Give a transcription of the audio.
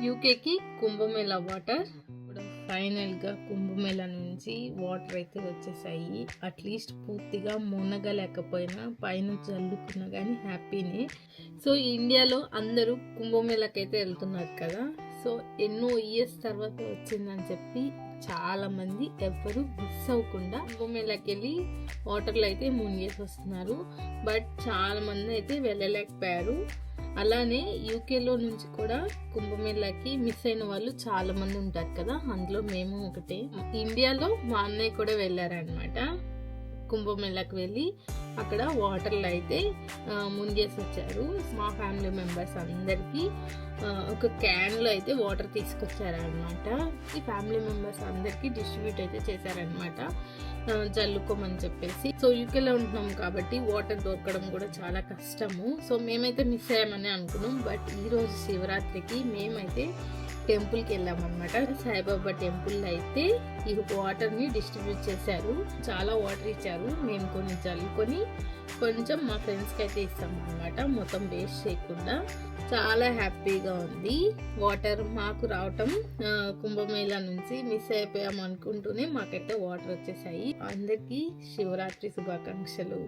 యూకేకి Kumbh Mela water ఫైనల్గా కుంభమేళా నుంచి water అయితే వచ్చేసాయి. అట్లీస్ట్ పూర్తిగా మునగలేకపోయినా పైన జల్లుకున్నా కానీ హ్యాపీనే. సో ఇండియాలో అందరూ కుంభమేళాకి అయితే వెళ్తున్నారు కదా. సో ఎన్నో ఇయర్స్ తర్వాత వచ్చిందని చెప్పి చాలా మంది ఎవ్వరు మిస్ అవ్వకుండా కుంభమేళాకి వెళ్ళి వాటర్లో అయితే మునిగేసి వస్తున్నారు. బట్ చాలా మంది అయితే వెళ్ళలేకపోయారు. అలానే యూకేలో నుంచి కూడా కుంభమేళాకి మిస్ అయిన వాళ్ళు చాలా మంది ఉంటారు కదా, అందులో మేము ఒకటే. ఇండియాలో మా అన్నయ్య కూడా వెళ్ళారనమాట. కుంభమేళాకి వెళ్ళి అక్కడ వాటర్లో అయితే మునిగేసి వచ్చారు. మా ఫ్యామిలీ మెంబర్స్ అందరికీ ఒక క్యాన్లో అయితే వాటర్ తీసుకొచ్చారనమాట. ఈ ఫ్యామిలీ మెంబర్స్ అందరికీ డిస్ట్రిబ్యూట్ అయితే చేశారనమాట, జల్లుకోమని చెప్పేసి. సో యూకేలో ఉంటున్నాం కాబట్టి వాటర్ దొరకడం కూడా చాలా కష్టము. సో మేమైతే మిస్ అయ్యామని అనుకున్నాం. బట్ ఈరోజు శివరాత్రికి మేమైతే టెంపుల్కి వెళ్ళామన్నమాట. సాయిబాబా టెంపుల్ అయితే ఈ వాటర్ని డిస్ట్రిబ్యూట్ చేశారు. చాలా వాటర్ ఇచ్చారు. మేము కొన్ని జల్లుకొని కొంచెం మా ఫ్రెండ్స్కి అయితే ఇస్తామన్నమాట, మొత్తం వేస్ట్ చేయకుండా. చాలా హ్యాపీగా ఉంది వాటర్ మాకు రావటం. కుంభమేళా నుంచి మిస్ అయిపోయాం అనుకుంటూనే మాకైతే వాటర్ వచ్చేసాయి. అందరికీ శివరాత్రి శుభాకాంక్షలు.